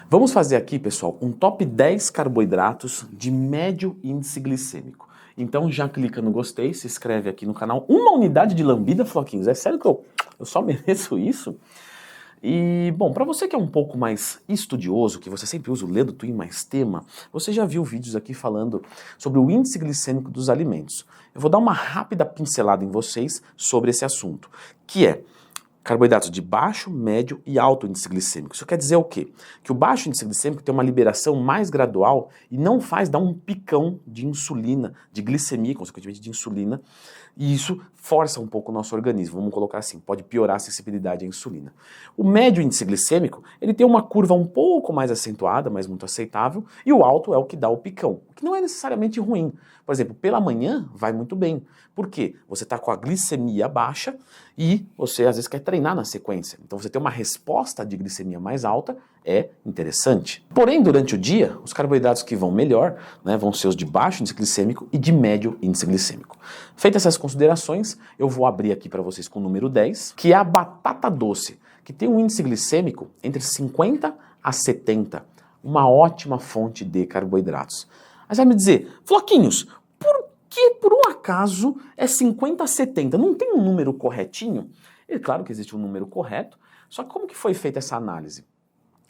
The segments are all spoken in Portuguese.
Vamos fazer aqui, pessoal, um top 10 carboidratos de médio índice glicêmico. Então já clica no gostei, se inscreve aqui no canal. Uma unidade de lambida, Floquinhos? É sério que eu só mereço isso? E, bom, para você que é um pouco mais estudioso, que você sempre usa o Lê do Twin mais tema, você já viu vídeos aqui falando sobre o índice glicêmico dos alimentos. Eu vou dar uma rápida pincelada em vocês sobre esse assunto, que é carboidratos de baixo, médio e alto índice glicêmico. Isso quer dizer o quê? Que o baixo índice glicêmico tem uma liberação mais gradual e não faz dar um picão de insulina, de glicemia, consequentemente de insulina, e isso força um pouco o nosso organismo, vamos colocar assim, pode piorar a sensibilidade à insulina. O médio índice glicêmico, ele tem uma curva um pouco mais acentuada, mas muito aceitável, e o alto é o que dá o picão, o que não é necessariamente ruim. Por exemplo, pela manhã vai muito bem. Por quê? Você está com a glicemia baixa e você às vezes quer treinar na sequência. Então você ter uma resposta de glicemia mais alta é interessante. Porém, durante o dia, os carboidratos que vão melhor, né, vão ser os de baixo índice glicêmico e de médio índice glicêmico. Feitas essas considerações, eu vou abrir aqui para vocês com o número 10, que é a batata doce, que tem um índice glicêmico entre 50 a 70, uma ótima fonte de carboidratos. Mas vai me dizer, Floquinhos, por que por um acaso é 50 a 70? Não tem um número corretinho? É claro que existe um número correto, só que como que foi feita essa análise?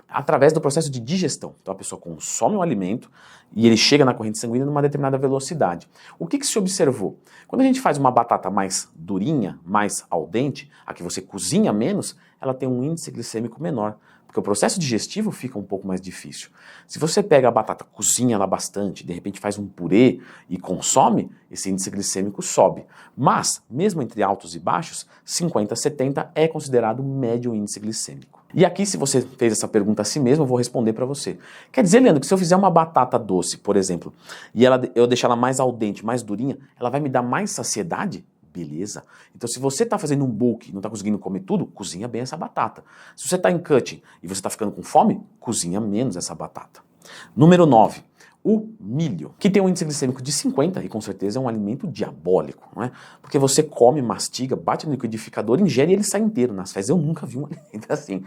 Através do processo de digestão. Então a pessoa consome um alimento e ele chega na corrente sanguínea numa determinada velocidade. O que se observou? Quando a gente faz uma batata mais durinha, mais al dente, a que você cozinha menos, ela tem um índice glicêmico menor, porque o processo digestivo fica um pouco mais difícil. Se você pega a batata, cozinha ela bastante, de repente faz um purê e consome, esse índice glicêmico sobe. Mas, mesmo entre altos e baixos, 50 a 70 é considerado médio índice glicêmico. E aqui, se você fez essa pergunta a si mesmo, eu vou responder para você. Quer dizer, Leandro, que se eu fizer uma batata doce, por exemplo, e eu deixar ela mais al dente, mais durinha, ela vai me dar mais saciedade? Beleza. Então, se você está fazendo um bulk e não está conseguindo comer tudo, cozinha bem essa batata. Se você está em cutting e você está ficando com fome, cozinha menos essa batata. Número 9. O milho, que tem um índice glicêmico de 50 e com certeza é um alimento diabólico, não é? Porque você come, mastiga, bate no liquidificador, ingere e ele sai inteiro nas fezes. Eu nunca vi um alimento assim.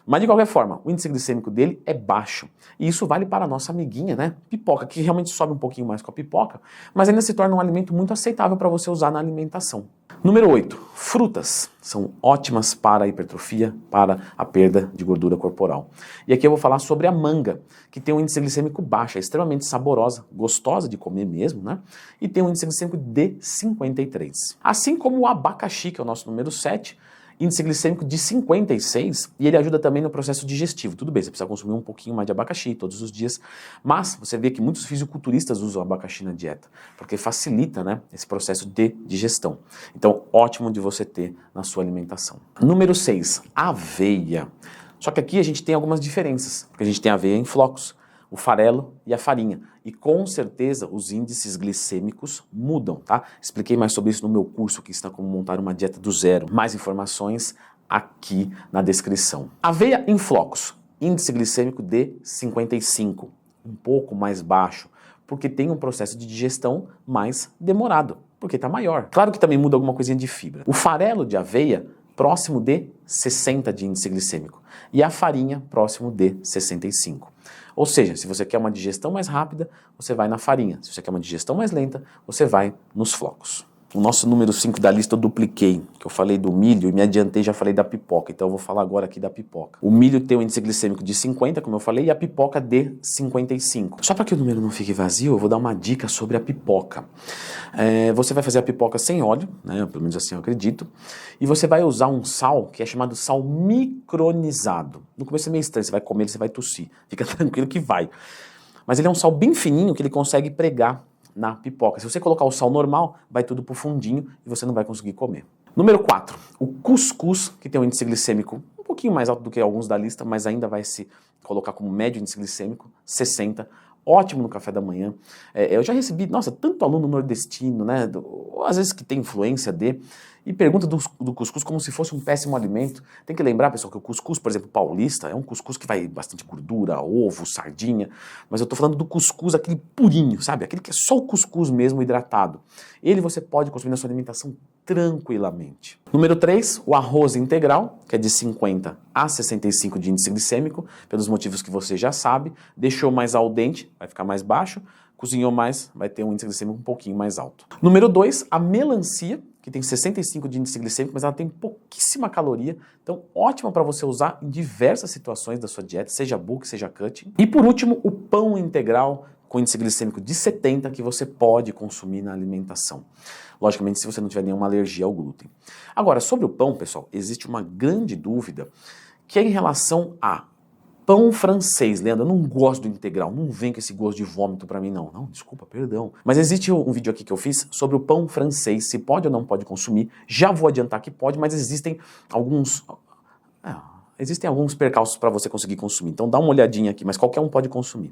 Mas de qualquer forma, o índice glicêmico dele é baixo. E isso vale para a nossa amiguinha, né? Pipoca, que realmente sobe um pouquinho mais com a pipoca, mas ainda se torna um alimento muito aceitável para você usar na alimentação. Número 8. Frutas. São ótimas para a hipertrofia, para a perda de gordura corporal. E aqui eu vou falar sobre a manga, que tem um índice glicêmico baixo, é extremamente saborosa, gostosa de comer mesmo, né? E tem um índice glicêmico de 53. Assim como o abacaxi, que é o nosso número 7, índice glicêmico de 56, e ele ajuda também no processo digestivo. Tudo bem, você precisa consumir um pouquinho mais de abacaxi todos os dias, mas você vê que muitos fisiculturistas usam abacaxi na dieta, porque facilita, né, esse processo de digestão. Então, ótimo de você ter na sua alimentação. Número 6, aveia. Só que aqui a gente tem algumas diferenças, porque a gente tem aveia em flocos, o farelo e a farinha. E com certeza os índices glicêmicos mudam, tá? Expliquei mais sobre isso no meu curso que está como montar uma dieta do zero. Mais informações aqui na descrição. Aveia em flocos, índice glicêmico de 55, um pouco mais baixo, porque tem um processo de digestão mais demorado, porque está maior. Claro que também muda alguma coisinha de fibra. O farelo de aveia próximo de 60 de índice glicêmico e a farinha próximo de 65. Ou seja, se você quer uma digestão mais rápida, você vai na farinha. Se você quer uma digestão mais lenta, você vai nos flocos. O nosso número 5 da lista eu dupliquei, que eu falei do milho e me adiantei, já falei da pipoca, então eu vou falar agora aqui da pipoca. O milho tem um índice glicêmico de 50, como eu falei, e a pipoca de 55. Só para que o número não fique vazio, eu vou dar uma dica sobre a pipoca. Você vai fazer a pipoca sem óleo, né, pelo menos assim eu acredito, e você vai usar um sal que é chamado sal micronizado. No começo é meio estranho, você vai comer, você vai tossir, fica tranquilo que vai. Mas ele é um sal bem fininho que ele consegue pregar na pipoca. Se você colocar o sal normal, vai tudo pro fundinho e você não vai conseguir comer. Número 4, o cuscuz, que tem um índice glicêmico um pouquinho mais alto do que alguns da lista, mas ainda vai se colocar como médio índice glicêmico, 60, ótimo no café da manhã. Eu já recebi, nossa, tanto aluno nordestino, né, às vezes que tem influência e pergunta do cuscuz como se fosse um péssimo alimento. Tem que lembrar, pessoal, que o cuscuz, por exemplo, paulista, é um cuscuz que vai bastante gordura, ovo, sardinha, mas eu tô falando do cuscuz, aquele purinho, sabe? Aquele que é só o cuscuz mesmo hidratado. Ele você pode consumir na sua alimentação tranquilamente. Número 3, o arroz integral, que é de 50 a 65 de índice glicêmico, pelos motivos que você já sabe. Deixou mais al dente, vai ficar mais baixo. Cozinhou mais, vai ter um índice glicêmico um pouquinho mais alto. Número 2, a melancia, que tem 65 de índice glicêmico, mas ela tem pouquíssima caloria, então ótima para você usar em diversas situações da sua dieta, seja bulk, seja cutting. E por último, o pão integral com índice glicêmico de 70 que você pode consumir na alimentação. Logicamente, se você não tiver nenhuma alergia ao glúten. Agora, sobre o pão, pessoal, existe uma grande dúvida que é em relação a pão francês. Leandro, eu não gosto do integral, não vem com esse gosto de vômito pra mim, não. Não, desculpa, perdão. Mas existe um vídeo aqui que eu fiz sobre o pão francês, se pode ou não pode consumir. Já vou adiantar que pode, mas existem alguns percalços para você conseguir consumir. Então dá uma olhadinha aqui, mas qualquer um pode consumir.